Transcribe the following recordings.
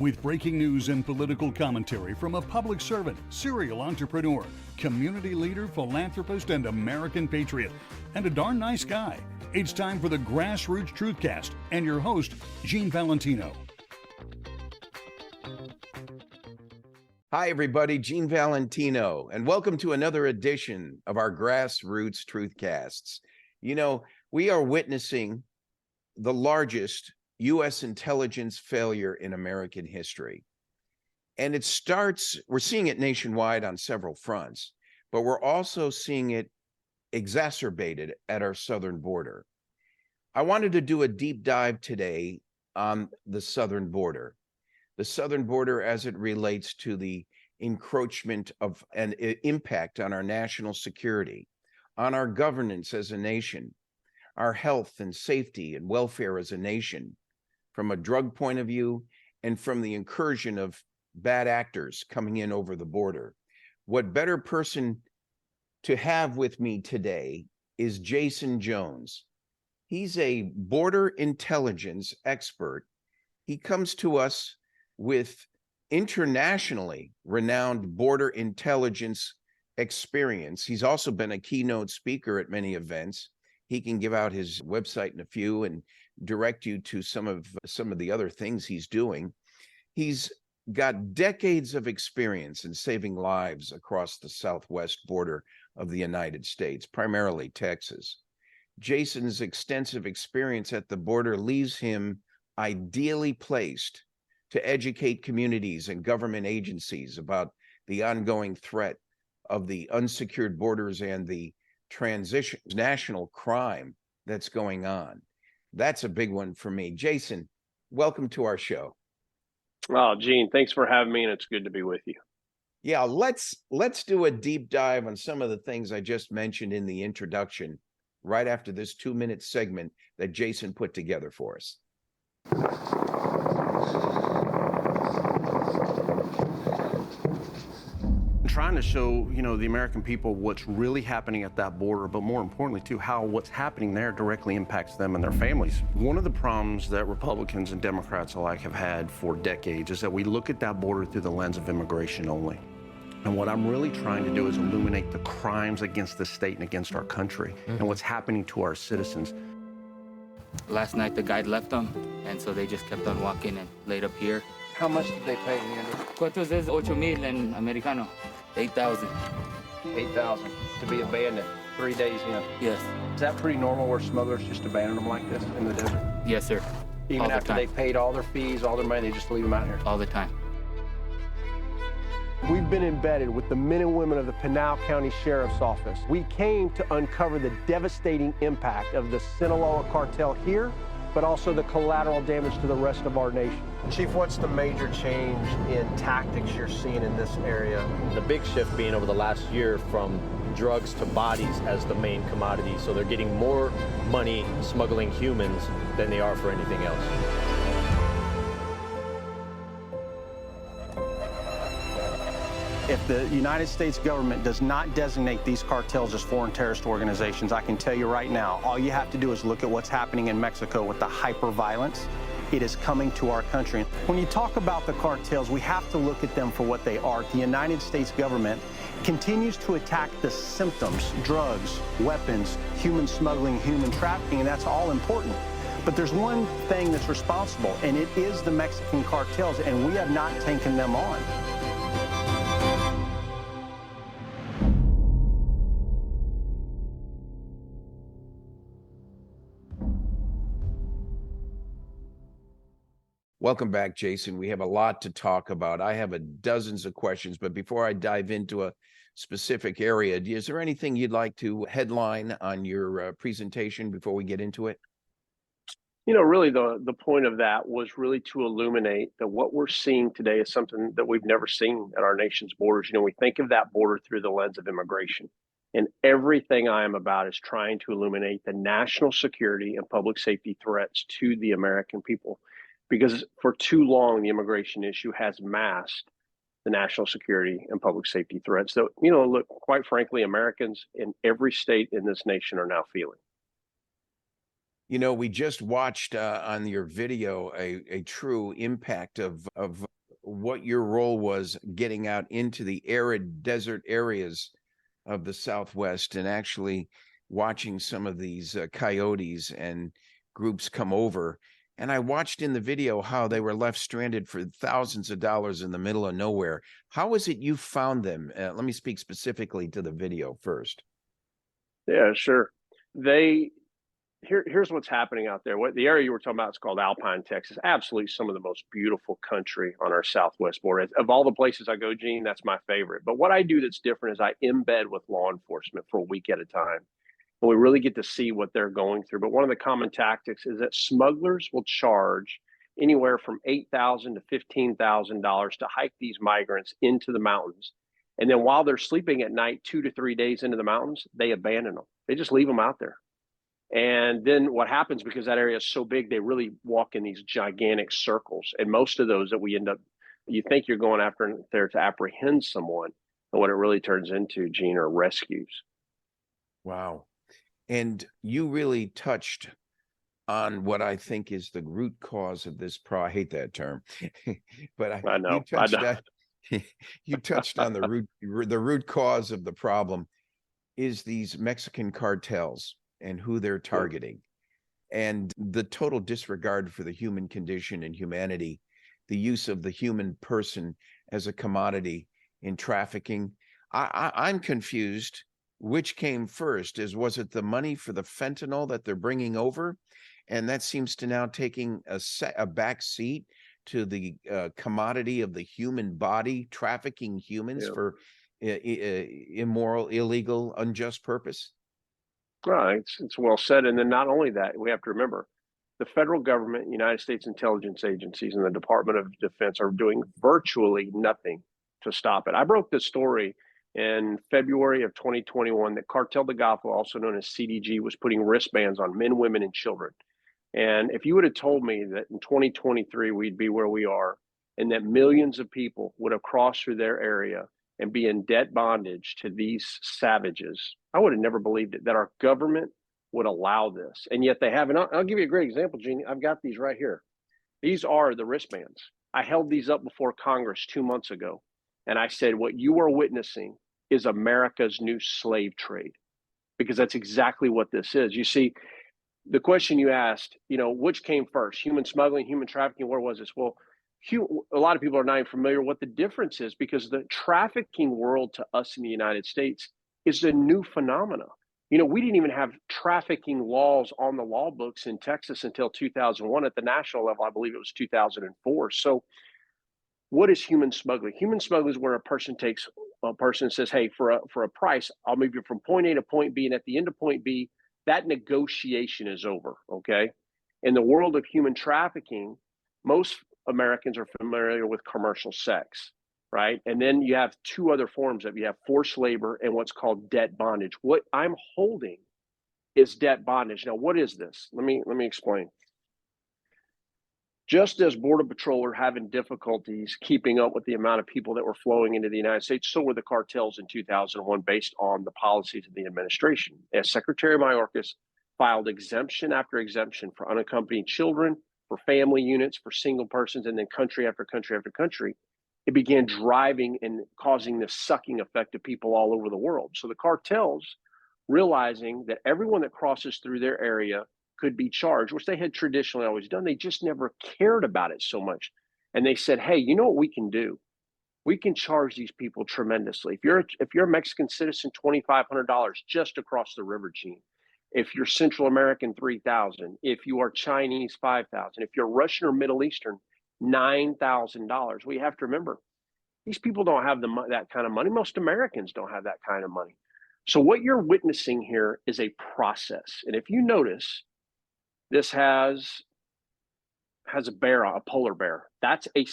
With breaking news and political commentary from a public servant, serial entrepreneur, community leader, philanthropist, and American patriot, and a darn nice guy, it's time for the Grassroots Truthcast and your host, Gene Valentino. Hi, everybody. Gene Valentino, and welcome to another edition of our Grassroots Truthcasts. You know, we are witnessing the largest U.S. intelligence failure in American history. And we're seeing it nationwide on several fronts, but we're also seeing it exacerbated at our southern border. I wanted to do a deep dive today on the southern border. The southern border as it relates to the encroachment of an impact on our national security, on our governance as a nation, our health and safety and welfare as a nation, from a drug point of view, and from the incursion of bad actors coming in over the border. What better person to have with me today is Jaeson Jones. He's a border intelligence expert. He comes to us with internationally renowned border intelligence experience. He's also been a keynote speaker at many events. He can give out his website in a few and direct you to some of the other things he's doing. He's got decades of experience in saving lives across the southwest border of the United States, primarily Texas. Jaeson's extensive experience at the border leaves him ideally placed to educate communities and government agencies about the ongoing threat of the unsecured borders and the transnational crime that's going on. That's a big one for me. Jaeson, welcome to our show. Oh, Gene, thanks for having me, and it's good to be with you. Yeah, let's do a deep dive on some of the things I just mentioned in the introduction right after this 2-minute segment that Jaeson put together for us. Trying to show, the American people what's really happening at that border, but more importantly, too, how what's happening there directly impacts them and their families. One of the problems that Republicans and Democrats alike have had for decades is that we look at that border through the lens of immigration only. And what I'm really trying to do is illuminate the crimes against the state and against our country and what's happening to our citizens. Last night, the guide left them, and so they just kept on walking and laid up here. How much did they pay in the end? ¿Cuántos es 8,000 en americano? 8,000. 8,000 to be abandoned 3 days in. Yes. Is that pretty normal where smugglers just abandon them like this in the desert? Yes, sir. Even all after the they paid all their fees, all their money, they just leave them out here? All the time. We've been embedded with the men and women of the Pinal County Sheriff's Office. We came to uncover the devastating impact of the Sinaloa cartel here, but also the collateral damage to the rest of our nation. Chief, what's the major change in tactics you're seeing in this area? The big shift being over the last year from drugs to bodies as the main commodity. So they're getting more money smuggling humans than they are for anything else. If the United States government does not designate these cartels as foreign terrorist organizations, I can tell you right now, all you have to do is look at what's happening in Mexico with the hyper-violence. It is coming to our country. When you talk about the cartels, we have to look at them for what they are. The United States government continues to attack the symptoms: drugs, weapons, human smuggling, human trafficking, and that's all important. But there's one thing that's responsible, and it is the Mexican cartels, and we have not taken them on. Welcome back, Jaeson. We have a lot to talk about. I have dozens of questions, but before I dive into a specific area, is there anything you'd like to headline on your presentation before we get into it? Really the point of that was really to illuminate that what we're seeing today is something that we've never seen at our nation's borders. We think of that border through the lens of immigration. And everything I am about is trying to illuminate the national security and public safety threats to the American people. Because for too long, the immigration issue has masked the national security and public safety threats that, look, quite frankly, Americans in every state in this nation are now feeling. We just watched on your video a true impact of what your role was getting out into the arid desert areas of the Southwest and actually watching some of these coyotes and groups come over. And I watched in the video how they were left stranded for thousands of dollars in the middle of nowhere. How is it you found them? Let me speak specifically to the video first. Yeah, sure. Here's what's happening out there. What the area you were talking about is called Alpine, Texas. Absolutely some of the most beautiful country on our southwest border. Of all the places I go, Gene, that's my favorite. But what I do that's different is I embed with law enforcement for a week at a time. And we really get to see what they're going through. But one of the common tactics is that smugglers will charge anywhere from $8,000 to $15,000 to hike these migrants into the mountains. And then while they're sleeping at night, 2 to 3 days into the mountains, they abandon them. They just leave them out there. And then what happens, because that area is so big, they really walk in these gigantic circles. And most of those that we end up, you think you're going after there to apprehend someone. And what it really turns into, Gene, are rescues. Wow. And you really touched on what I think is the root cause of this I hate that term, but I know. You touched on the root cause of the problem is these Mexican cartels and who they're targeting, and the total disregard for the human condition and humanity, the use of the human person as a commodity in trafficking. I'm confused. Which came first? Was it the money for the fentanyl that they're bringing over? And that seems to now taking a back seat to the commodity of the human body, trafficking humans for immoral, illegal, unjust purpose? Right. It's well said. And then not only that, we have to remember the federal government, United States intelligence agencies, and the Department of Defense are doing virtually nothing to stop it. I broke this story in February of 2021 that Cartel de Golfo, also known as CDG, was putting wristbands on men, women, and children. And if you would have told me that in 2023 we'd be where we are and that millions of people would have crossed through their area and be in debt bondage to these savages, I would have never believed it, that our government would allow this. And yet they have. And I'll give you a great example, Jeannie. I've got these right here. These are the wristbands. I held these up before Congress 2 months ago. And I said, what you are witnessing is America's new slave trade, because that's exactly what this is. You see, the question you asked, which came first, human smuggling, human trafficking, where was this? Well, a lot of people are not even familiar what the difference is, because the trafficking world to us in the United States is a new phenomena. We didn't even have trafficking laws on the law books in Texas until 2001. At the national level, I believe it was 2004. So what is human smuggling? Human smuggling is where a person takes a person and says, hey, for a price, I'll move you from point A to point B. And at the end of point B, that negotiation is over, okay? In the world of human trafficking, most Americans are familiar with commercial sex, right? And then you have two other forms of it. You have forced labor and what's called debt bondage. What I'm holding is debt bondage. Now, what is this? Let me explain. Just as Border Patrol are having difficulties keeping up with the amount of people that were flowing into the United States, so were the cartels in 2001 based on the policies of the administration. As Secretary Mayorkas filed exemption after exemption for unaccompanied children, for family units, for single persons, and then country after country after country, it began driving and causing this sucking effect of people all over the world. So the cartels, realizing that everyone that crosses through their area could be charged, which they had traditionally always done. They just never cared about it so much. And they said, hey, you know what we can do? We can charge these people tremendously. If you're a Mexican citizen, $2,500 just across the river, Gene. If you're Central American, $3,000. If you are Chinese, $5,000. If you're Russian or Middle Eastern, $9,000. We have to remember, these people don't have that kind of money. Most Americans don't have that kind of money. So what you're witnessing here is a process. And if you notice, this has a bear, a polar bear. That's a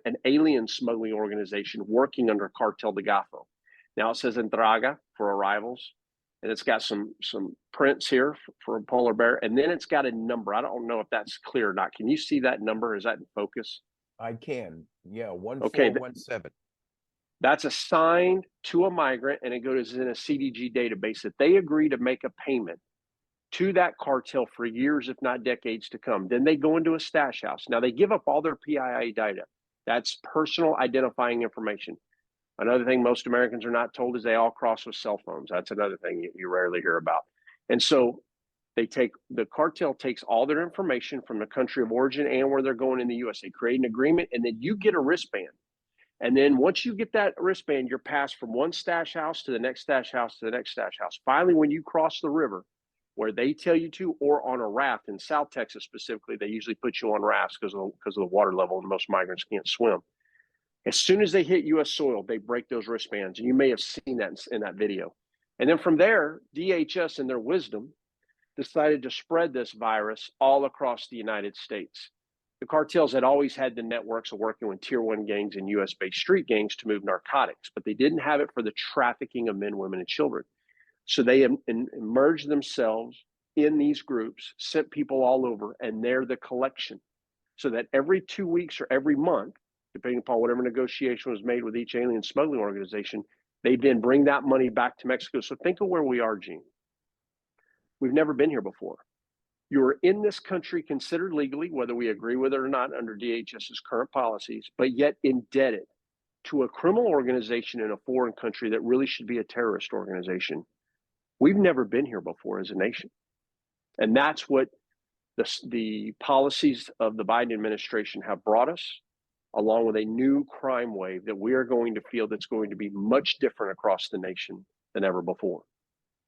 an alien smuggling organization working under Cartel de Golfo. Now it says Entrada for arrivals, and it's got some prints here for a polar bear, and then it's got a number. I don't know if that's clear or not. Can you see that number? Is that in focus? I can. Yeah, 1417. That's assigned to a migrant, and it goes in a CDG database that they agree to make a payment to that cartel for years, if not decades to come. Then they go into a stash house. Now they give up all their PII data. That's personal identifying information. Another thing most Americans are not told is they all cross with cell phones. That's another thing you rarely hear about. And so the cartel takes all their information from the country of origin and where they're going in the US. They create an agreement, and then you get a wristband. And then once you get that wristband, you're passed from one stash house to the next stash house to the next stash house. Finally, when you cross the river where they tell you to, or on a raft in South Texas specifically, they usually put you on rafts because of the water level, and most migrants can't swim. As soon as they hit US soil, they break those wristbands. And you may have seen that in that video. And then from there, DHS, in their wisdom, decided to spread this virus all across the United States. The cartels had always had the networks of working with tier 1 gangs and US-based street gangs to move narcotics, but they didn't have it for the trafficking of men, women, and children. So they emerged themselves in these groups, sent people all over, and they're the collection. So that every 2 weeks or every month, depending upon whatever negotiation was made with each alien smuggling organization, they then bring that money back to Mexico. So think of where we are, Gene. We've never been here before. You're in this country considered legally, whether we agree with it or not under DHS's current policies, but yet indebted to a criminal organization in a foreign country that really should be a terrorist organization. We've never been here before as a nation. And that's what the policies of the Biden administration have brought us, along with a new crime wave that we are going to feel that's going to be much different across the nation than ever before.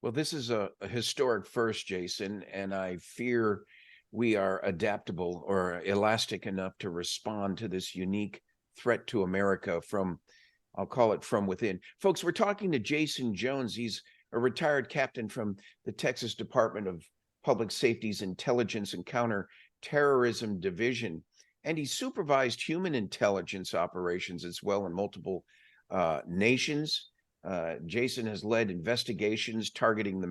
Well, this is a historic first, Jaeson, and I fear we are adaptable or elastic enough to respond to this unique threat to America from, I'll call it from within. Folks, we're talking to Jaeson Jones. He's a retired captain from the Texas Department of Public Safety's Intelligence and Counterterrorism Division, and he supervised human intelligence operations as well in multiple nations. Jaeson has led investigations targeting the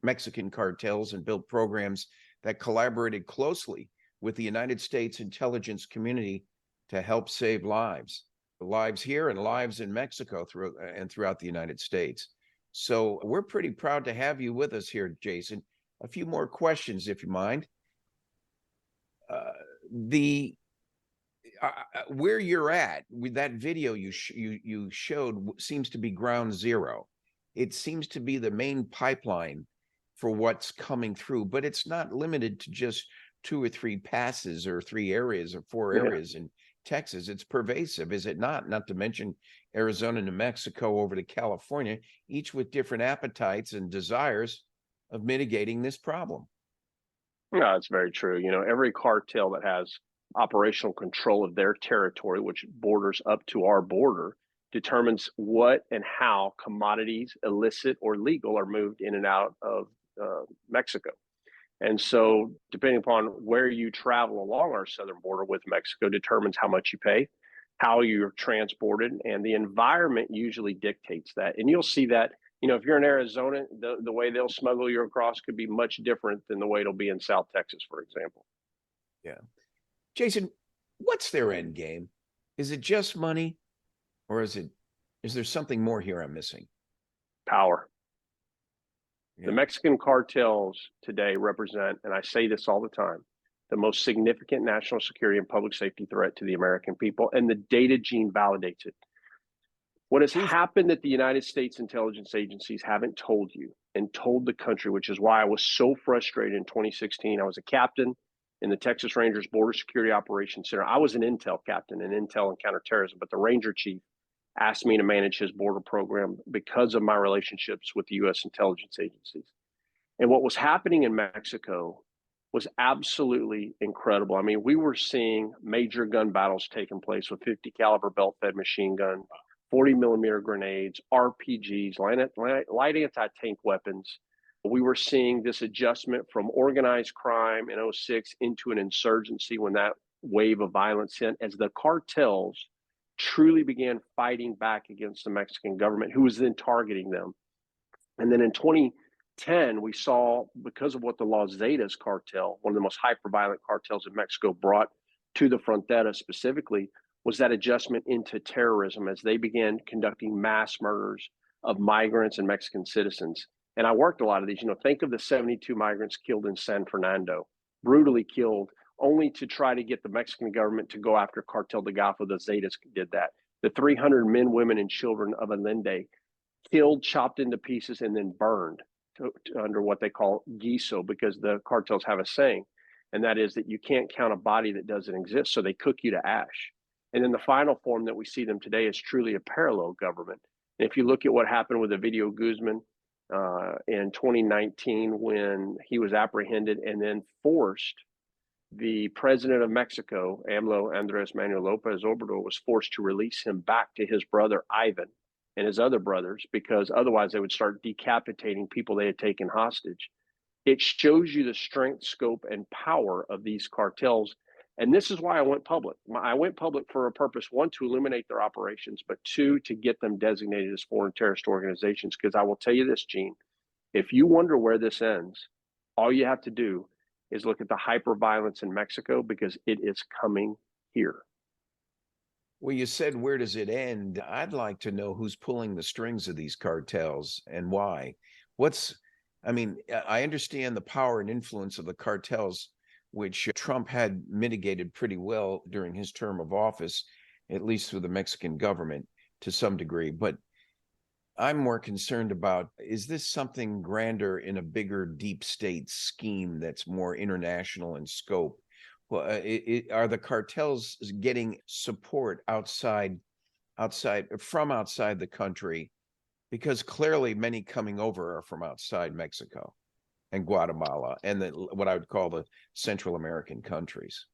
Mexican cartels and built programs that collaborated closely with the United States intelligence community to help save lives here and lives in Mexico throughout the United States. So we're pretty proud to have you with us here, Jaeson. A few more questions, if you mind. Where you're at with that video you showed seems to be ground zero. It seems to be the main pipeline for what's coming through, but it's not limited to just 2 or 3 passes or 3 areas or 4 areas in Texas. It's pervasive, is it not? Not to mention Arizona, New Mexico, over to California, each with different appetites and desires of mitigating this problem. No, it's very true. You know, every cartel that has operational control of their territory, which borders up to our border, determines what and how commodities, illicit or legal, are moved in and out of Mexico. And so depending upon where you travel along our southern border with Mexico determines how much you pay, how you're transported, and the environment usually dictates that. And you'll see that, you know, if you're in Arizona, the way they'll smuggle you across could be much different than the way it'll be in South Texas, for example. Yeah. Jaeson, what's their end game? Is it just money, or is there something more here I'm missing? Power. Yeah. The Mexican cartels today represent, and I say this all the time, the most significant national security and public safety threat to the American people, and the data, Gene, validates it. What has happened that the United States intelligence agencies haven't told you and told the country, which is why I was so frustrated in 2016. I was a captain in the Texas Rangers Border Security Operations Center. I was an intel captain in intel and counterterrorism, but the Ranger chief asked me to manage his border program because of my relationships with the U.S. intelligence agencies. And what was happening in Mexico was absolutely incredible. I mean, we were seeing major gun battles taking place with 50 caliber belt-fed machine gun, 40 millimeter grenades, RPGs, light anti-tank weapons. We were seeing this adjustment from organized crime in 2006 into an insurgency when that wave of violence hit, as the cartels truly began fighting back against the Mexican government, who was then targeting them. And then in 2010, we saw, because of what the Los Zetas cartel, one of the most hyper-violent cartels in Mexico, brought to the Frontera specifically, was that adjustment into terrorism as they began conducting mass murders of migrants and Mexican citizens. And I worked a lot of these. You know, think of the 72 migrants killed in San Fernando, brutally killed only to try to get the Mexican government to go after Cartel de Golfo. The Zetas did that. The 300 men, women, and children of Allende killed, chopped into pieces, and then burned under what they call guiso, because the cartels have a saying, and that is that you can't count a body that doesn't exist, so they cook you to ash. And then the final form that we see them today is truly a parallel government. And if you look at what happened with Ovidio Guzman in 2019, when he was apprehended and then forced, the president of Mexico, AMLO, Andrés Manuel López Obrador, was forced to release him back to his brother Ivan and his other brothers, because otherwise they would start decapitating people they had taken hostage. It shows you the strength, scope, and power of these cartels. And this is why I went public. I went public for a purpose: one, to illuminate their operations, but two, to get them designated as foreign terrorist organizations. Because I will tell you this, Gene, if you wonder where this ends, all you have to do is look at the hyper violence in Mexico, because it is coming here. Well, you said, where does it end? I'd like to know who's pulling the strings of these cartels and why. I understand the power and influence of the cartels, which Trump had mitigated pretty well during his term of office, at least through the Mexican government to some degree. But I'm more concerned about, is this something grander in a bigger deep state scheme that's more international in scope? Well, are the cartels getting support outside the country? Because clearly many coming over are from outside Mexico and Guatemala and what I would call the Central American countries.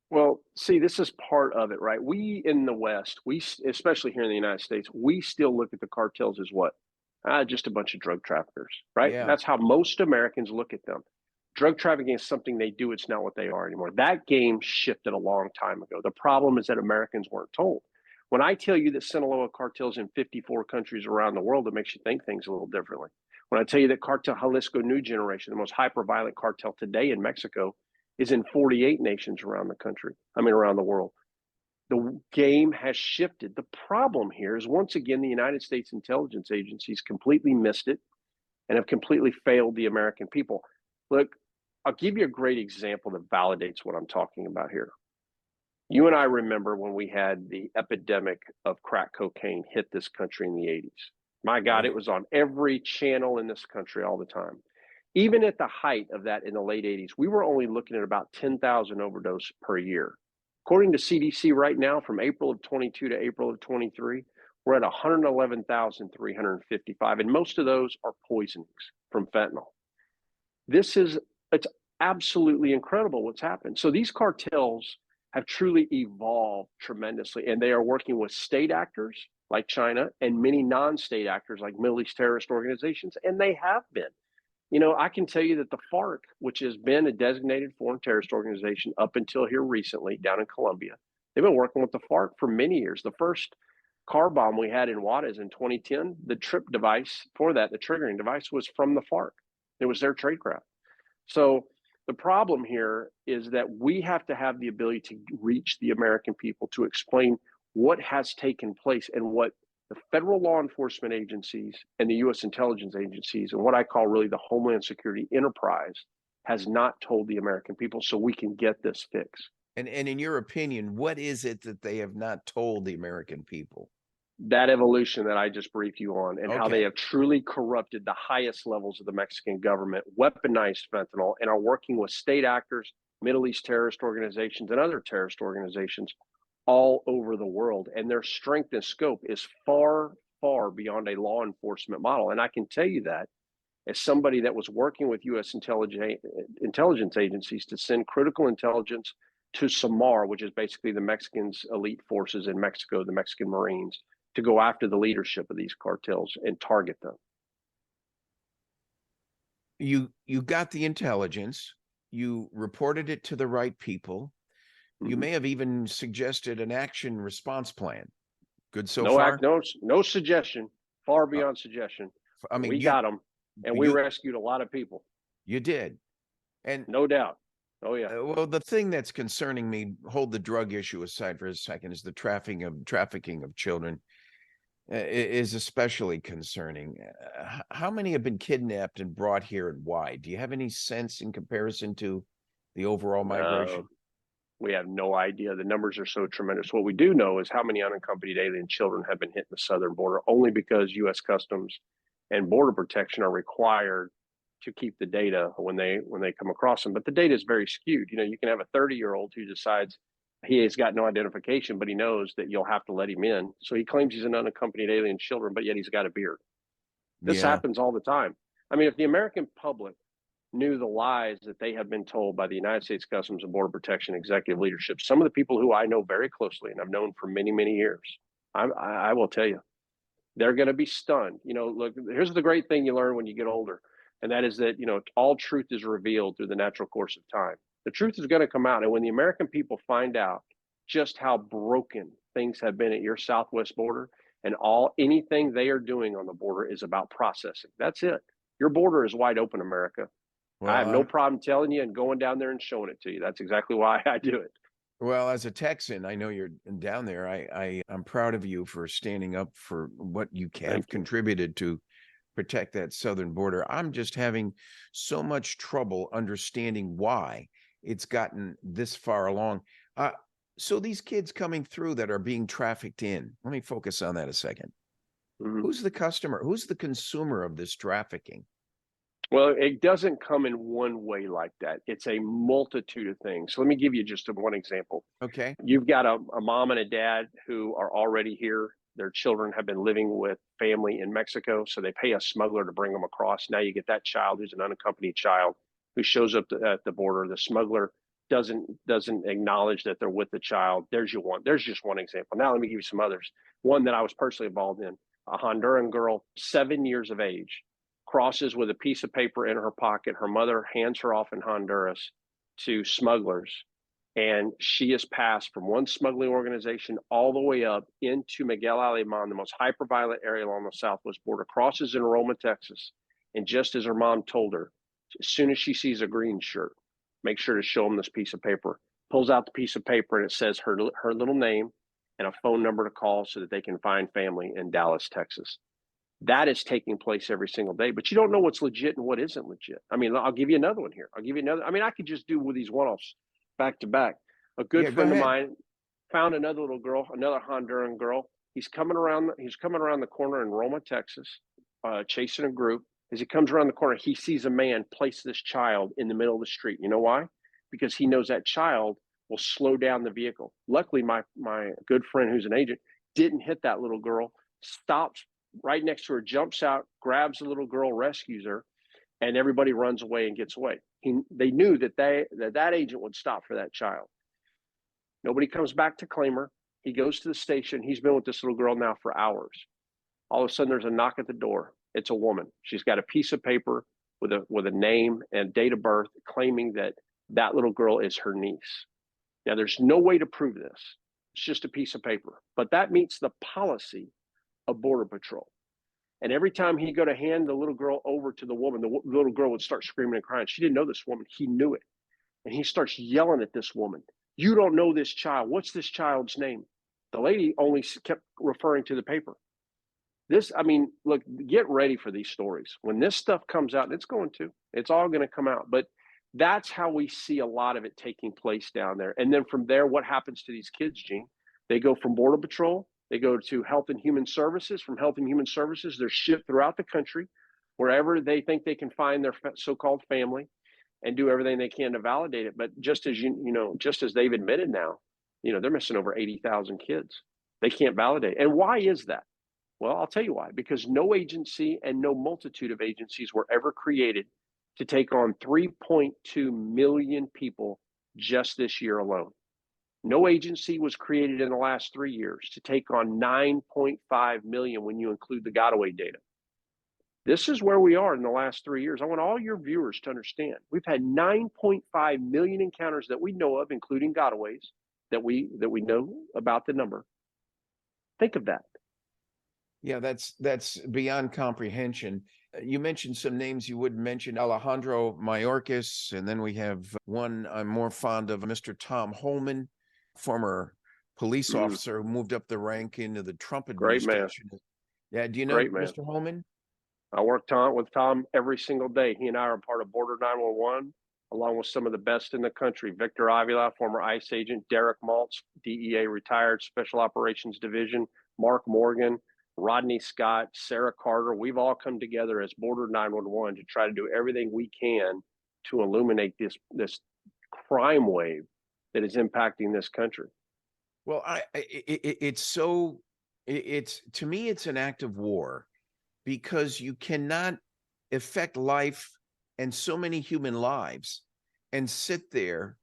Well, see, this is part of it, right? We in the West, especially here in the United States, we still look at the cartels as what? Just a bunch of drug traffickers, right? Yeah. That's how most Americans look at them. Drug trafficking is something they do. It's not what they are anymore. That game shifted a long time ago. The problem is that Americans weren't told. When I tell you that Sinaloa cartels in 54 countries around the world, it makes you think things a little differently. When I tell you that Cartel Jalisco New Generation, the most hyper-violent cartel today in Mexico, is in 48 nations around the world. The game has shifted. The problem here is, once again, the United States intelligence agencies completely missed it and have completely failed the American people. Look, I'll give you a great example that validates what I'm talking about here. You and I remember when we had the epidemic of crack cocaine hit this country in the 80s. My God, it was on every channel in this country all the time. Even at the height of that in the late 80s, we were only looking at about 10,000 overdose per year. According to CDC right now, from April of 22 to April of 23, we're at 111,355, and most of those are poisonings from fentanyl. It's absolutely incredible what's happened. So these cartels have truly evolved tremendously, and they are working with state actors like China and many non-state actors like Middle East terrorist organizations, and they have been. You know, I can tell you that the FARC, which has been a designated foreign terrorist organization up until here recently down in Colombia, they've been working with the FARC for many years. The first car bomb we had in Juarez in 2010, the trip device for that, the triggering device, was from the FARC. It was their tradecraft. So the problem here is that we have to have the ability to reach the American people to explain what has taken place and what the federal law enforcement agencies and the U.S. intelligence agencies and what I call really the Homeland Security enterprise has not told the American people, so we can get this fixed. And in your opinion, what is it that they have not told the American people? That evolution that I just briefed you on, and how they have truly corrupted the highest levels of the Mexican government, weaponized fentanyl, and are working with state actors, Middle East terrorist organizations, and other terrorist organizations all over the world. And their strength and scope is far, far beyond a law enforcement model. And I can tell you that as somebody that was working with U.S. intelligence agencies to send critical intelligence to SAMAR, which is basically the Mexicans' elite forces in Mexico, the Mexican Marines, to go after the leadership of these cartels and target them. You got the intelligence, you reported it to the right people. You may have even suggested an action response plan. Good so far? No suggestion, far beyond suggestion. I mean, we got them, and we rescued a lot of people. You did. And no doubt. Oh, yeah. Well, the thing that's concerning me, hold the drug issue aside for a second, is the trafficking of children is especially concerning. How many have been kidnapped and brought here, and why? Do you have any sense in comparison to the overall migration? We have no idea. The numbers are so tremendous. What we do know is how many unaccompanied alien children have been hitting the southern border, only because U.S. Customs and Border Protection are required to keep the data when they come across them. But the data is very skewed. You can have a 30-year-old who decides he has got no identification, but he knows that you'll have to let him in. So he claims he's an unaccompanied alien children, but yet he's got a beard. This happens all the time. I mean, if the American public knew the lies that they have been told by the United States Customs and Border Protection executive leadership, some of the people who I know very closely and I've known for many, many years, I will tell you, they're going to be stunned. Look, here's the great thing you learn when you get older, and that is that, all truth is revealed through the natural course of time. The truth is going to come out. And when the American people find out just how broken things have been at your southwest border, and anything they are doing on the border is about processing. That's it. Your border is wide open, America. Well, I have no problem telling you and going down there and showing it to you. That's exactly why I do it. Well, as a Texan, I know you're down there. I'm proud of you for standing up for what you have contributed to protect that southern border. I'm just having so much trouble understanding why it's gotten this far along. So these kids coming through that are being trafficked in, let me focus on that a second. Mm-hmm. Who's the customer? Who's the consumer of this trafficking? Well, it doesn't come in one way like that. It's a multitude of things. So let me give you just one example. Okay. You've got a mom and a dad who are already here. Their children have been living with family in Mexico, so they pay a smuggler to bring them across. Now you get that child who's an unaccompanied child who shows up at the border. The smuggler doesn't acknowledge that they're with the child. There's just one example. Now let me give you some others. One that I was personally involved in. A Honduran girl, 7 years of age, crosses with a piece of paper in her pocket. Her mother hands her off in Honduras to smugglers, and she is passed from one smuggling organization all the way up into Miguel Alemán, the most hyper-violent area along the southwest border, crosses in Roma, Texas, and just as her mom told her, as soon as she sees a green shirt, make sure to show them this piece of paper. Pulls out the piece of paper, and it says her little name and a phone number to call so that they can find family in Dallas, Texas. That is taking place every single day, but you don't know what's legit and what isn't legit. I mean, I'll give you another one here. I mean, I could just do with these one-offs back to back. A good friend of mine found another little girl, another Honduran girl. He's coming around the corner in Roma, Texas, chasing a group. As he comes around the corner, he sees a man place this child in the middle of the street. You know why? Because he knows that child will slow down the vehicle. Luckily, my good friend who's an agent didn't hit that little girl, stops right next to her, jumps out, grabs the little girl, rescues her, and everybody runs away and gets away. They knew that agent would stop for that child. Nobody comes back to claim her. He goes to the station. He's been with this little girl now for hours. All of a sudden, there's a knock at the door. It's a woman. She's got a piece of paper with a name and date of birth claiming that little girl is her niece. Now, there's no way to prove this. It's just a piece of paper. But that meets the policy of Border Patrol. And every time he'd go to hand the little girl over to the woman, the little girl would start screaming and crying. She didn't know this woman. He knew it. And he starts yelling at this woman. You don't know this child. What's this child's name? The lady only kept referring to the paper. Look, get ready for these stories. When this stuff comes out, it's all going to come out. But that's how we see a lot of it taking place down there. And then from there, what happens to these kids, Gene? They go from Border Patrol. They go to Health and Human Services. From Health and Human Services, they're shipped throughout the country, wherever they think they can find their so-called family, and do everything they can to validate it. But just as just as they've admitted now, they're missing over 80,000 kids. They can't validate. And why is that? Well, I'll tell you why. Because no agency and no multitude of agencies were ever created to take on 3.2 million people just this year alone. No agency was created in the last 3 years to take on 9.5 million when you include the Godaway data. This is where we are in the last 3 years. I want all your viewers to understand. We've had 9.5 million encounters that we know of, including Godaways, that we know about the number. Think of that. Yeah, that's beyond comprehension. You mentioned some names you wouldn't mention, Alejandro Mayorkas, and then we have one I'm more fond of, Mr. Tom Holman, former police officer who moved up the rank into the Trump administration. Great man. Yeah, do you know Mr. Holman? I work with Tom every single day. He and I are part of Border 911. along with some of the best in the country. Victor Avila, former ICE agent, Derek Maltz, DEA retired, Special Operations Division, Mark Morgan, Rodney Scott, Sarah Carter. We've all come together as Border 911 to try to do everything we can to illuminate this crime wave that is impacting this country. Well, it's to me, it's an act of war, because you cannot affect life and so many human lives and sit there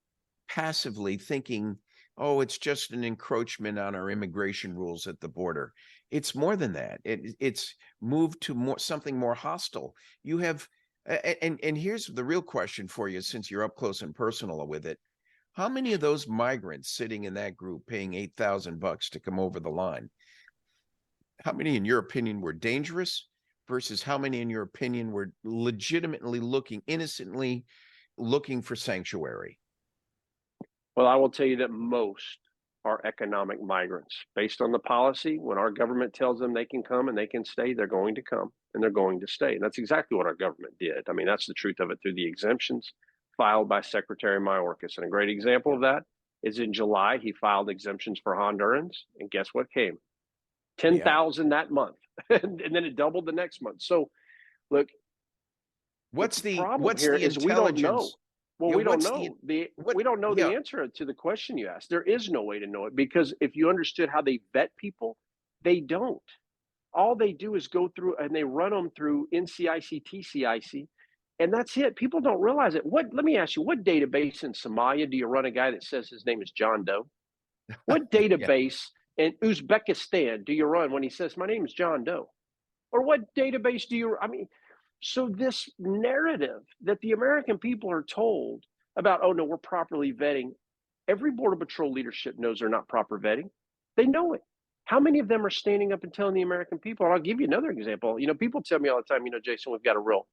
passively thinking, oh, it's just an encroachment on our immigration rules at the border. It's more than that. It's moved to something more hostile. You have, and here's the real question for you, since you're up close and personal with it. How many of those migrants sitting in that group paying $8,000 to come over the line, how many, in your opinion, were dangerous versus how many, in your opinion, were legitimately innocently looking for sanctuary? Well, I will tell you that most are economic migrants. Based on the policy, when our government tells them they can come and they can stay, they're going to come and they're going to stay. And that's exactly what our government did. I mean, that's the truth of it, through the exemptions filed by Secretary Mayorkas. And a great example of that is in July, he filed exemptions for Hondurans. And guess what came? 10,000 that month. And then it doubled the next month. So look, what's the problem here is we don't know. Well, Yeah, we don't what's know. what- We don't know yeah. the answer to the question you asked. There is no way to know it, because if you understood how they vet people, they don't. All they do is go through and they run them through NCIC, TCIC, and that's it. People don't realize it. Let me ask you, what database in Somalia do you run a guy that says his name is John Doe? What database in Uzbekistan do you run when he says, my name is John Doe? Or what database do you, I mean, so this narrative that the American people are told about, oh no, we're properly vetting, every Border Patrol leadership knows they're not proper vetting. They know it. How many of them are standing up and telling the American people? And I'll give you another example. You know, people tell me all the time, you know, Jaeson, we've got a real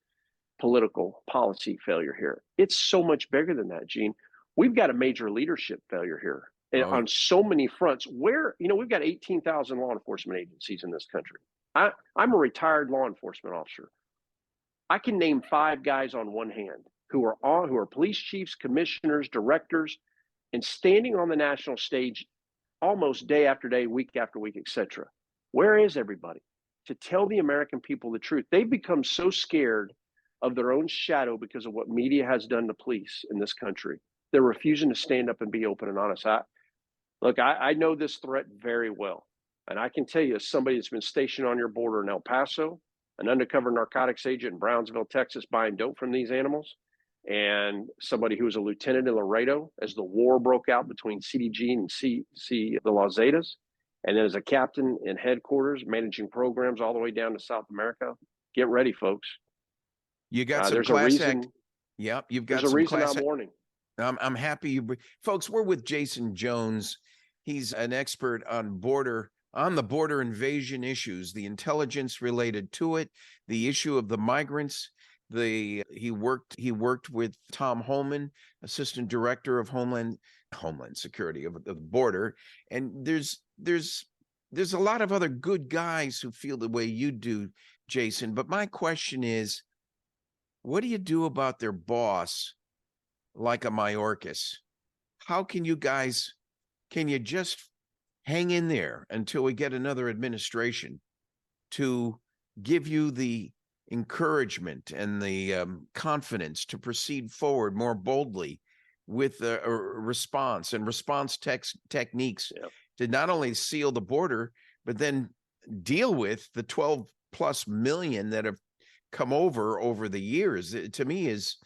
political policy failure here. It's so much bigger than that, Gene. We've got a major leadership failure here on so many fronts, where, you know, we've got 18,000 law enforcement agencies in this country. I'm a retired law enforcement officer. I can name 5 guys on one hand who are police chiefs, commissioners, directors, and standing on the national stage almost day after day, week after week, etc. Where is everybody to tell the American people the truth? They've become so scared of their own shadow because of what media has done to police in this country. They're refusing to stand up and be open and honest. I know this threat very well. And I can tell you, as somebody that's been stationed on your border in El Paso, an undercover narcotics agent in Brownsville, Texas, buying dope from these animals, and somebody who was a lieutenant in Laredo as the war broke out between CDG and the Las Zetas, and then as a captain in headquarters, managing programs all the way down to South America. Get ready, folks. You got some there's class a reason, act. Yep, you've got there's some a reason class I'm warning. I'm happy you folks. We're with Jaeson Jones. He's an expert on the border invasion issues, the intelligence related to it, the issue of the migrants. He worked with Tom Holman, Assistant Director of Homeland Security of the border, and there's a lot of other good guys who feel the way you do, Jaeson. But my question is, what do you do about their boss, like a Mayorkas? How can you guys? Can you just hang in there until we get another administration to give you the encouragement and the confidence to proceed forward more boldly with a response techniques to not only seal the border, but then deal with the 12 plus million that have come over the years? It, to me, is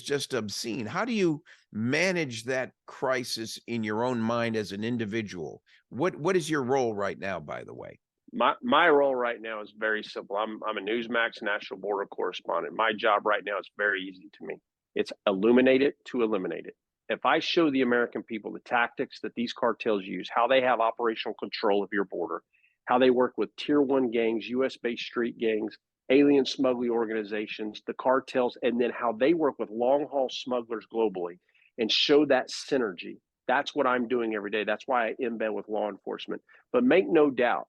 just obscene. How do you manage that crisis in your own mind as an individual? What is your role right now, by the way? My role right now is very simple. I'm a Newsmax National Border Correspondent. My job right now is very easy to me. It's illuminate it to eliminate it. If I show the American people the tactics that these cartels use, how they have operational control of your border, how they work with tier 1 gangs, US-based street gangs, alien smuggling organizations, the cartels, and then how they work with long-haul smugglers globally, and show that synergy. That's what I'm doing every day. That's why I embed with law enforcement. But make no doubt,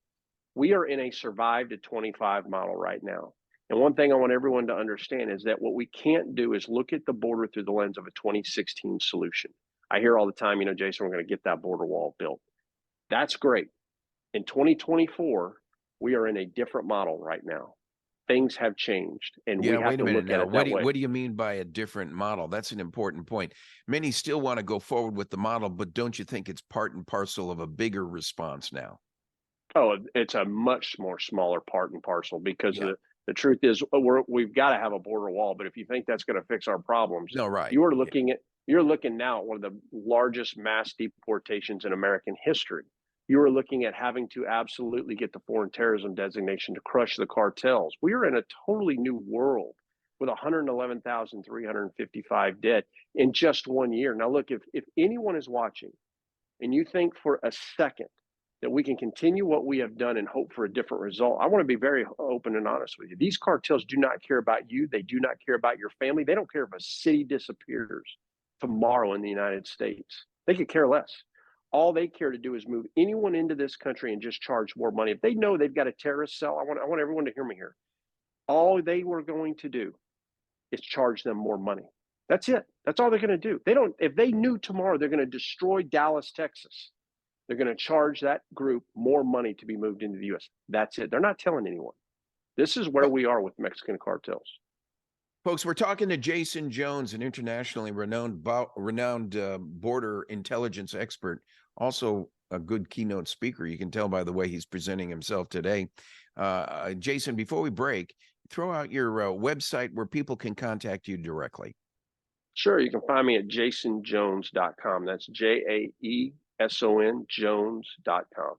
we are in a survive to 25 model right now. And one thing I want everyone to understand is that what we can't do is look at the border through the lens of a 2016 solution. I hear all the time, Jaeson, we're going to get that border wall built. That's great. In 2024, we are in a different model right now. Things have changed, and we have to look at it that way. What do you mean by a different model? That's an important point. Many still want to go forward with the model, but don't you think it's part and parcel of a bigger response now? Oh, it's a much more smaller part and parcel, because the truth is we've got to have a border wall. But if you think that's going to fix our problems, no, right? You're looking now at one of the largest mass deportations in American history. You are looking at having to absolutely get the foreign terrorism designation to crush the cartels. We are in a totally new world with 111,355 dead in just 1 year. Now, look, if anyone is watching and you think for a second that we can continue what we have done and hope for a different result, I want to be very open and honest with you. These cartels do not care about you. They do not care about your family. They don't care if a city disappears tomorrow in the United States. They could care less. All they care to do is move anyone into this country and just charge more money. If they know they've got a terrorist cell, I want everyone to hear me here. All they were going to do is charge them more money. That's it. That's all they're going to do. If they knew tomorrow they're going to destroy Dallas, Texas, they're going to charge that group more money to be moved into the U.S. That's it. They're not telling anyone. This is where we are with Mexican cartels. Folks, we're talking to Jaeson Jones, an internationally renowned border intelligence expert, also a good keynote speaker. You can tell by the way he's presenting himself today. Jaeson, before we break, throw out your website where people can contact you directly. Sure. You can find me at jaesonjones.com. That's JAESON Jones.com.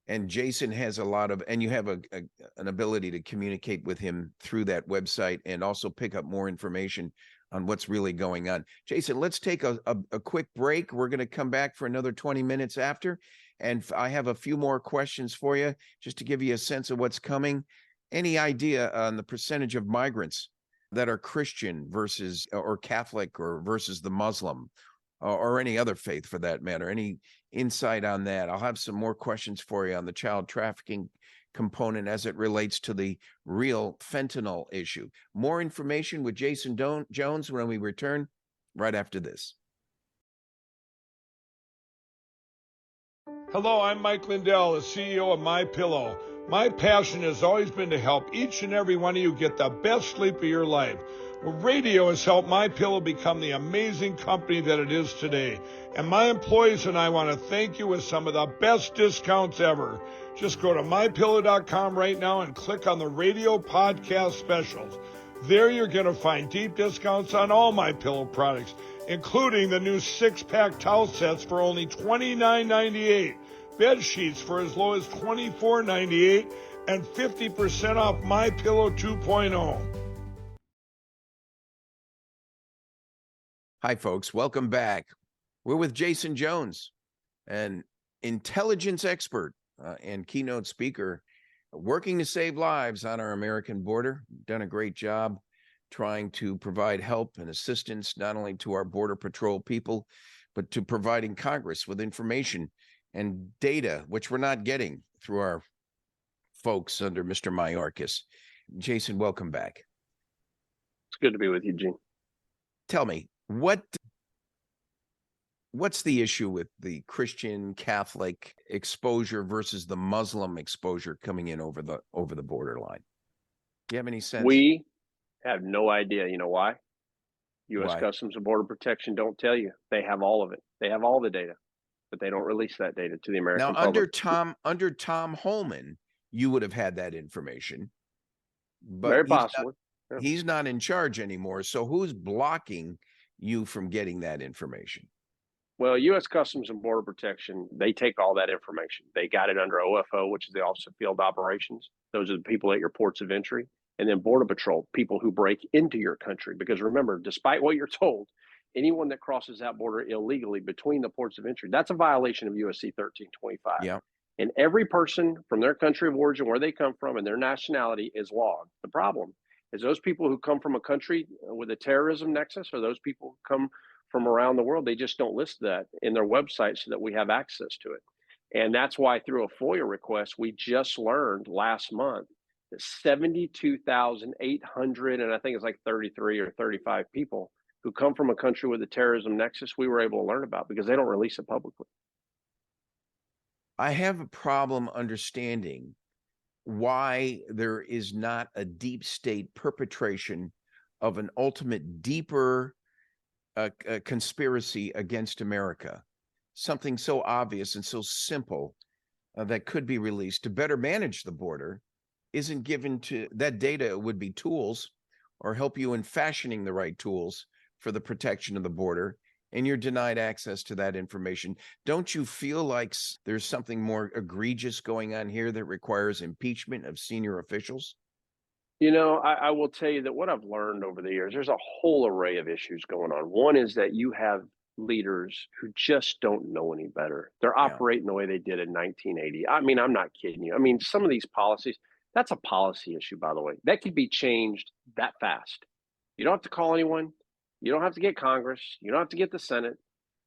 And Jaeson has a lot of, and you have an ability to communicate with him through that website and also pick up more information on what's really going on. Jaeson, let's take a quick break. We're going to come back for another 20 minutes after. And I have a few more questions for you just to give you a sense of what's coming. Any idea on the percentage of migrants that are Christian versus or Catholic or versus the Muslim or any other faith for that matter? Any insight on that? I'll have some more questions for you on the child trafficking component as it relates to the real fentanyl issue. More information with Jaeson Jones when we return right after this. Hello, I'm Mike Lindell, the CEO of MyPillow. My passion has always been to help each and every one of you get the best sleep of your life. Well, radio has helped MyPillow become the amazing company that it is today. And my employees and I want to thank you with some of the best discounts ever. Just go to MyPillow.com right now and click on the radio podcast specials. There you're going to find deep discounts on all MyPillow products, including the new 6-pack towel sets for only $29.98, bed sheets for as low as $24.98, and 50% off MyPillow 2.0. Hi, folks. Welcome back. We're with Jaeson Jones, an intelligence expert and keynote speaker working to save lives on our American border. Done a great job trying to provide help and assistance not only to our Border Patrol people, but to providing Congress with information and data, which we're not getting through our folks under Mr. Mayorkas. Jaeson, welcome back. It's good to be with you, Gene. Tell me, what's the issue with the Christian Catholic exposure versus the Muslim exposure coming in over the borderline? Do you have any sense? We have no idea. You know why? U.S. Customs and Border Protection don't tell you. They have all of it. They have all the data, but they don't release that data to the American public. Under Tom Holman, you would have had that information. But very possibly. He's not in charge anymore. So who's blocking you from getting that information? Well, U.S. Customs and Border Protection, they take all that information. They got it under OFO, which is the Office of Field Operations. Those are the people at your ports of entry. And then Border Patrol, people who break into your country. Because remember, despite what you're told, anyone that crosses that border illegally between the ports of entry, that's a violation of USC 1325. Yeah. And every person from their country of origin, where they come from, and their nationality is logged. The problem is those people who come from a country with a terrorism nexus, or those people who come from around the world, they just don't list that in their website so that we have access to it. And that's why through a FOIA request, we just learned last month that 72,800, and I think it's like 33 or 35 people who come from a country with a terrorism nexus, we were able to learn about because they don't release it publicly. I have a problem understanding why there is not a deep state perpetration of an ultimate deeper conspiracy against America. Something so obvious and so simple that could be released to better manage the border isn't given to that data. Would be tools or help you in fashioning the right tools for the protection of the border, and you're denied access to that information. Don't you feel like there's something more egregious going on here that requires impeachment of senior officials? You know, I will tell you that what I've learned over the years, there's a whole array of issues going on. One is that you have leaders who just don't know any better. They're operating the way they did in 1980. I mean, I'm not kidding you. I mean, some of these policies, that's a policy issue, by the way. That could be changed that fast. You don't have to call anyone. You don't have to get Congress. You don't have to get the Senate,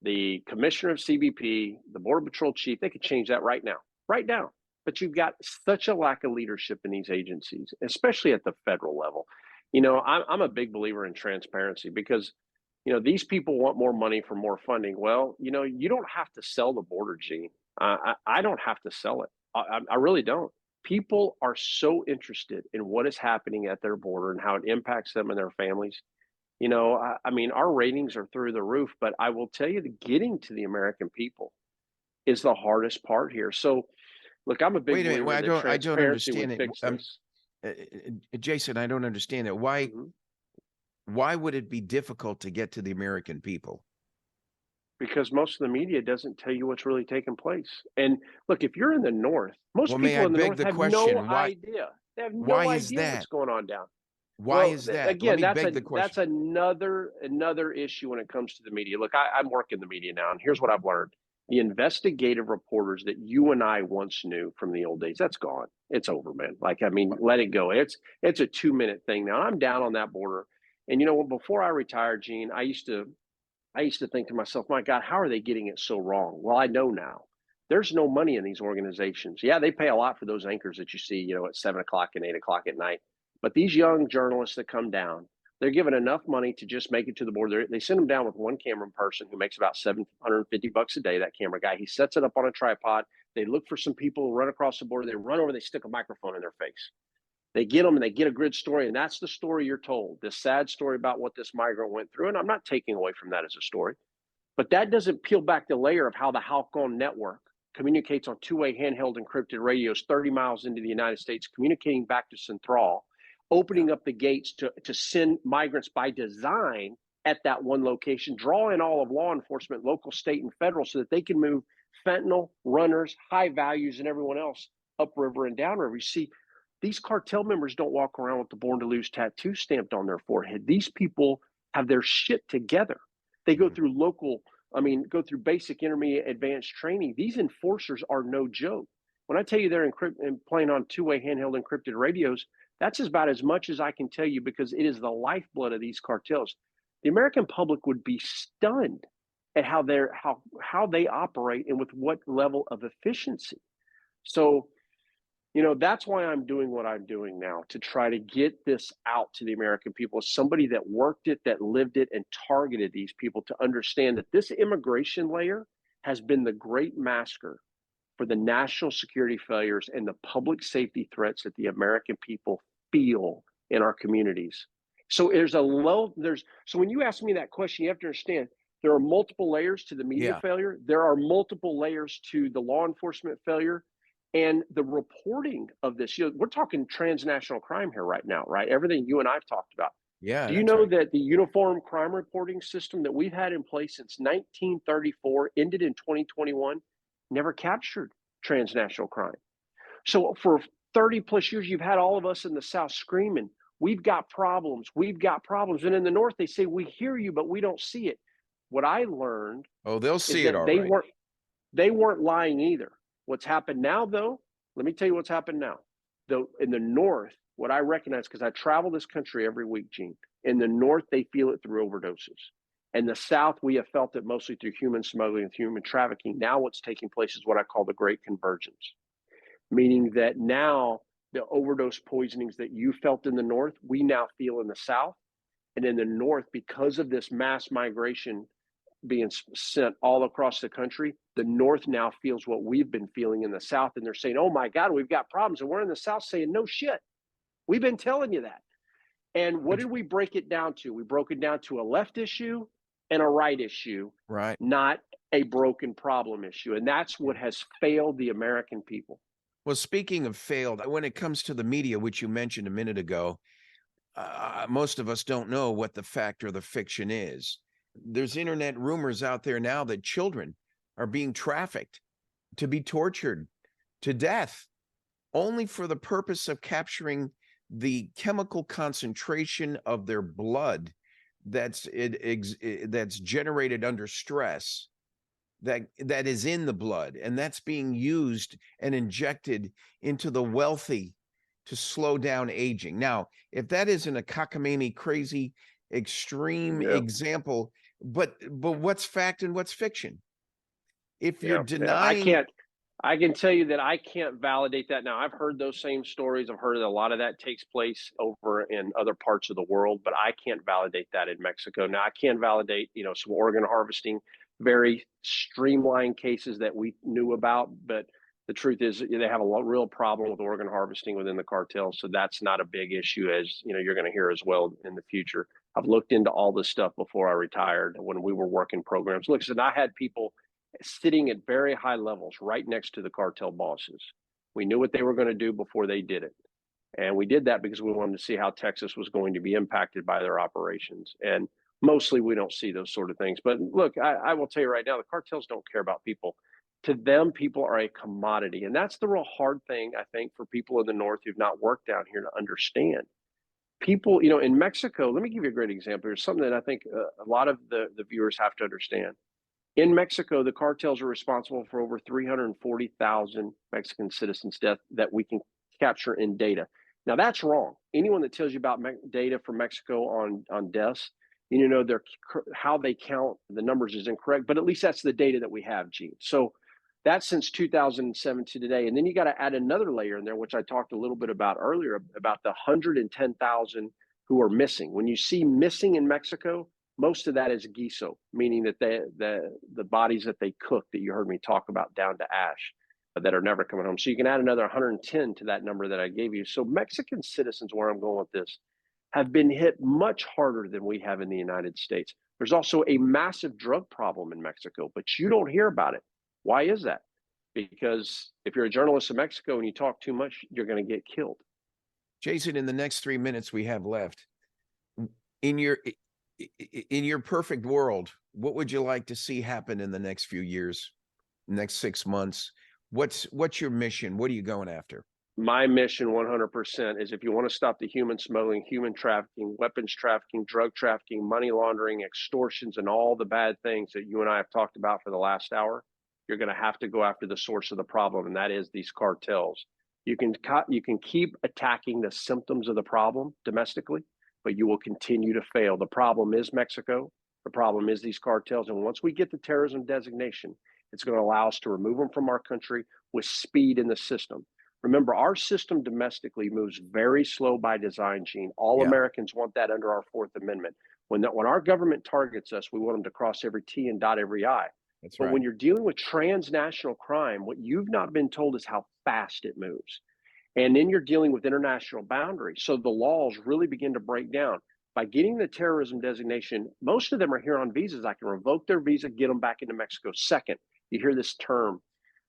the commissioner of CBP, the Border Patrol chief. They could change that right now. But you've got such a lack of leadership in these agencies, especially at the federal level. You know, I'm a big believer in transparency because, you know, these people want more money for more funding. Well, you know, you don't have to sell the border, Gene. I don't have to sell it. I really don't. People are so interested in what is happening at their border and how it impacts them and their families. You know, I mean, our ratings are through the roof, but I will tell you that getting to the American people is the hardest part here. So, look, I'm a big Wait a minute. believer that I don't understand it. fix this. Jaeson, I don't understand it. Why would it be difficult to get to the American people? Because most of the media doesn't tell you what's really taking place. And look, if you're in the North, most Well, people may I in the beg North the have question, no why- idea. They have no why is idea that? what's going on down. Why Well, is that? again, Let me that's beg the question. that's another issue when it comes to the media. Look, I'm working the media now, and here's what I've learned. The investigative reporters that you and I once knew from the old days, that's gone. It's over, man. Like, I mean, let it go. It's a 2-minute thing now. I'm down on that border. And you know, before I retired, Gene, I used to think to myself, my God, how are they getting it so wrong? Well, I know now. There's no money in these organizations. Yeah, they pay a lot for those anchors that you see, you know, at 7 o'clock and 8 o'clock at night. But these young journalists that come down, they're given enough money to just make it to the border. They send them down with one camera person who makes about $750 a day, that camera guy. He sets it up on a tripod. They look for some people who run across the border. They run over, they stick a microphone in their face. They get them and they get a good story. And that's the story you're told, this sad story about what this migrant went through. And I'm not taking away from that as a story. But that doesn't peel back the layer of how the Halcon network communicates on two-way handheld encrypted radios 30 miles into the United States, communicating back to Central, opening up the gates to send migrants by design at that one location, draw in all of law enforcement, local, state, and federal, so that they can move fentanyl, runners, high values, and everyone else upriver and downriver. You see, these cartel members don't walk around with the Born to Lose tattoo stamped on their forehead. These people have their shit together. They go through go through basic, intermediate, advanced training. These enforcers are no joke. When I tell you they're playing on two-way handheld encrypted radios, that's about as much as I can tell you, because it is the lifeblood of these cartels. The American public would be stunned at how they operate and with what level of efficiency. So, you know, that's why I'm doing what I'm doing now, to try to get this out to the American people as somebody that worked it, that lived it, and targeted these people, to understand that this immigration layer has been the great masker for the national security failures and the public safety threats that the American people feel in our communities. So so when you ask me that question, you have to understand there are multiple layers to the media failure. There are multiple layers to the law enforcement failure. And the reporting of this, you know, we're talking transnational crime here right now, right? Everything you and I've talked about. Yeah. Do you know that the uniform crime reporting system that we've had in place since 1934, ended in 2021, never captured transnational crime? So for 30 plus years, you've had all of us in the South screaming, we've got problems, we've got problems. And in the North, they say, we hear you, but we don't see it. What I learned, they'll see it all they right. They weren't lying either. What's happened now, though, let me tell you what's happened now. Though in the North, what I recognize, because I travel this country every week, Gene, in the North, they feel it through overdoses. In the South, we have felt it mostly through human smuggling and human trafficking. Now what's taking place is what I call the great convergence, meaning that now the overdose poisonings that you felt in the North, we now feel in the South. And in the North, because of this mass migration being sent all across the country, the North now feels what we've been feeling in the South. And they're saying, oh my God, we've got problems. And we're in the South saying, no shit. We've been telling you that. And what did we break it down to? We broke it down to a left issue and a right issue, Right. not a broken problem issue. And that's what has failed the American people. Well, speaking of failed, when it comes to the media, which you mentioned a minute ago, most of us don't know what the fact or the fiction is. There's internet rumors out there now that children are being trafficked to be tortured to death only for the purpose of capturing the chemical concentration of their blood that's generated under stress, that is in the blood, and that's being used and injected into the wealthy to slow down aging. Now, if that isn't a cockamamie, crazy, extreme example, but what's fact and what's fiction? If you're denying, I can tell you that I can't validate that. Now, I've heard those same stories. I've heard that a lot of that takes place over in other parts of the world, but I can't validate that in Mexico. Now, I can validate, some organ harvesting, very streamlined cases that we knew about, but the truth is they have a real problem with organ harvesting within the cartel. So that's not a big issue, as you're going to hear as well in the future. I've looked into all this stuff before I retired when we were working programs. Look, and I had people sitting at very high levels right next to the cartel bosses. We knew what they were going to do before they did it. And we did that because we wanted to see how Texas was going to be impacted by their operations. And mostly we don't see those sort of things. But look, I will tell you right now, the cartels don't care about people. To them, people are a commodity. And that's the real hard thing, I think, for people in the North who've not worked down here to understand. People, in Mexico, let me give you a great example. There's something that I think a lot of the viewers have to understand. In Mexico, the cartels are responsible for over 340,000 Mexican citizens' death that we can capture in data. Now, that's wrong. Anyone that tells you about data from Mexico on deaths, how they count the numbers is incorrect, but at least that's the data that we have, Gene. So that's since 2007 to today. And then you got to add another layer in there, which I talked a little bit about earlier, about the 110,000 who are missing. When you see missing in Mexico, most of that is guiso, meaning that the bodies that they cook that you heard me talk about down to ash that are never coming home. So you can add another 110 to that number that I gave you. So Mexican citizens, where I'm going with this, have been hit much harder than we have in the United States. There's also a massive drug problem in Mexico, but you don't hear about it. Why is that? Because if you're a journalist in Mexico and you talk too much, you're going to get killed. Jason, in the next 3 minutes we have left, in your perfect world, what would you like to see happen in the next few years, next 6 months? What's your mission? What are you going after? My mission 100% is, if you want to stop the human smuggling, human trafficking, weapons trafficking, drug trafficking, money laundering, extortions, and all the bad things that you and I have talked about for the last hour, you're going to have to go after the source of the problem, and that is these cartels. You can keep attacking the symptoms of the problem domestically, but you will continue to fail. The problem is Mexico. The problem is these cartels. And once we get the terrorism designation, it's going to allow us to remove them from our country with speed in the system. Remember, our system domestically moves very slow by design, Gene. All Americans want that under our Fourth Amendment. When our government targets us, we want them to cross every T and dot every I. That's but right. When you're dealing with transnational crime, what you've not been told is how fast it moves. And then you're dealing with international boundaries. So the laws really begin to break down. By getting the terrorism designation, most of them are here on visas. I can revoke their visa, get them back into Mexico. Second, you hear this term,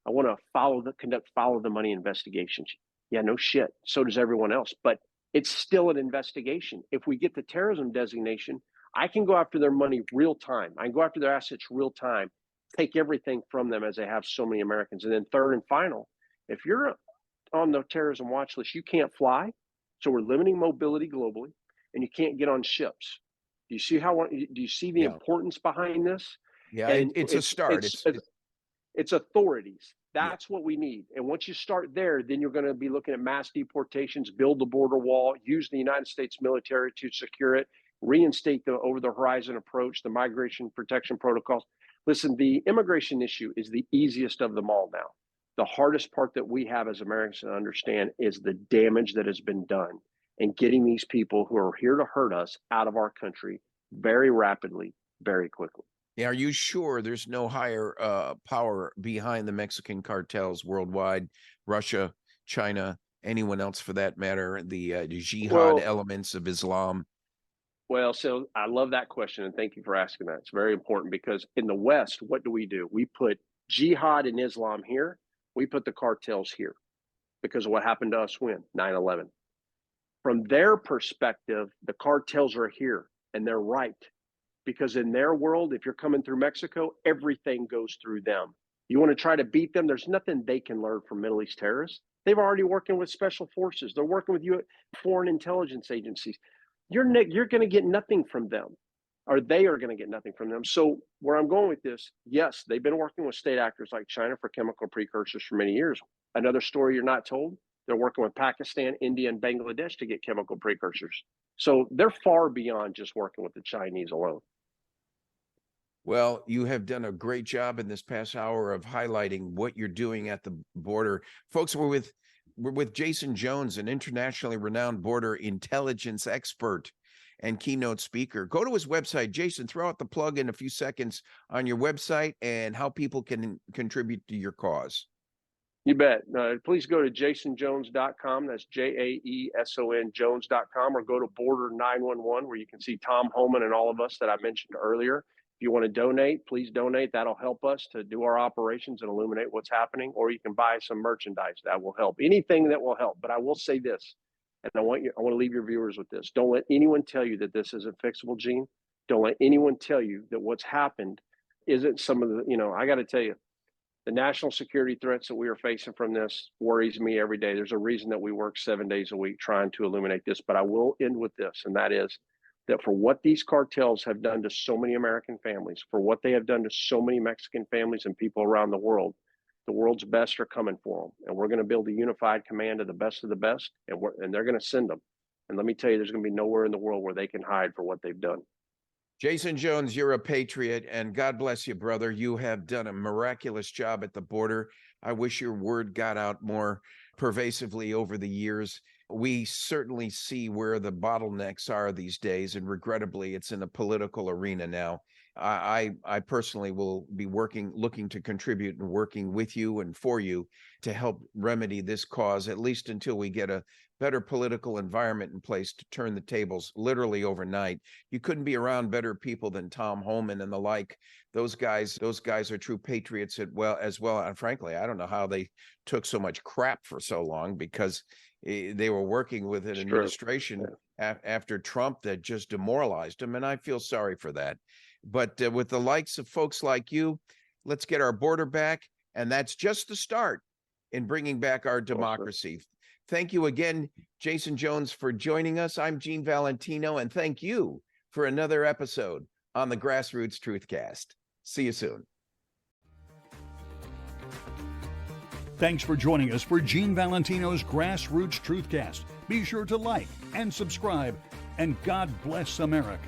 I want to conduct follow the money investigations. Yeah, no shit. So does everyone else. But it's still an investigation. If we get the terrorism designation, I can go after their money real time. I can go after their assets real time, take everything from them, as they have so many Americans. And then third and final, if you're on the terrorism watch list, you can't fly. So we're limiting mobility globally, and you can't get on ships. Do you see the importance behind this? Yeah, And it's a start. It's authorities. That's what we need. And once you start there, then you're going to be looking at mass deportations, build the border wall, use the United States military to secure it, reinstate the over-the-horizon approach, the migration protection protocols. Listen, the immigration issue is the easiest of them all now. The hardest part that we have as Americans to understand is the damage that has been done and getting these people who are here to hurt us out of our country very rapidly, very quickly. Are you sure there's no higher power behind the Mexican cartels worldwide? Russia, China, anyone else for that matter? The jihad elements of Islam? Well, so I love that question, and thank you for asking that. It's very important because in the West, what do? We put jihad and Islam here. We put the cartels here because of what happened to us when 9/11. From their perspective, the cartels are here, and they're right. Because in their world, if you're coming through Mexico, everything goes through them. You want to try to beat them, there's nothing they can learn from Middle East terrorists. They've already working with special forces. They're working with foreign intelligence agencies. You're going to get nothing from them, or they are going to get nothing from them. So where I'm going with this, yes, they've been working with state actors like China for chemical precursors for many years. Another story you're not told, they're working with Pakistan, India, and Bangladesh to get chemical precursors. So they're far beyond just working with the Chinese alone. Well, you have done a great job in this past hour of highlighting what you're doing at the border. Folks, we're with Jaeson Jones, an internationally renowned border intelligence expert and keynote speaker. Go to his website. Jaeson, throw out the plug in a few seconds on your website and how people can contribute to your cause. You bet. Please go to JaesonJones.com. That's JAESON Jones.com, or go to Border 911 where you can see Tom Holman and all of us that I mentioned earlier. If you want to donate, please donate. That'll help us to do our operations and illuminate what's happening, or you can buy some merchandise that will help. Anything that will help. But I will say this, and I want to leave your viewers with this. Don't let anyone tell you that this isn't fixable, Gene. Don't let anyone tell you that what's happened isn't some of the, I got to tell you, the national security threats that we are facing from this worries me every day. There's a reason that we work 7 days a week trying to illuminate this. But I will end with this, and that is that for what these cartels have done to so many American families, for what they have done to so many Mexican families and people around the world's best are coming for them. And we're going to build a unified command of the best, and they're going to send them. And let me tell you, there's going to be nowhere in the world where they can hide for what they've done. Jaeson Jones, you're a patriot, and God bless you, brother. You have done a miraculous job at the border. I wish your word got out more pervasively over the years. We certainly see where the bottlenecks are these days, and regrettably, it's in the political arena now. I personally will be looking to contribute and working with you and for you to help remedy this cause, at least until we get a better political environment in place to turn the tables literally overnight. You couldn't be around better people than Tom Holman and the like. Those guys are true patriots as well. And frankly, I don't know how they took so much crap for so long, because they were working with an administration after Trump that just demoralized them. And I feel sorry for that. But with the likes of folks like you, let's get our border back. And that's just the start in bringing back our democracy. Thank you again, Jaeson Jones, for joining us. I'm Gene Valentino, and thank you for another episode on the Grassroots Truthcast. See you soon. Thanks for joining us for Gene Valentino's Grassroots Truthcast. Be sure to like and subscribe, and God bless America.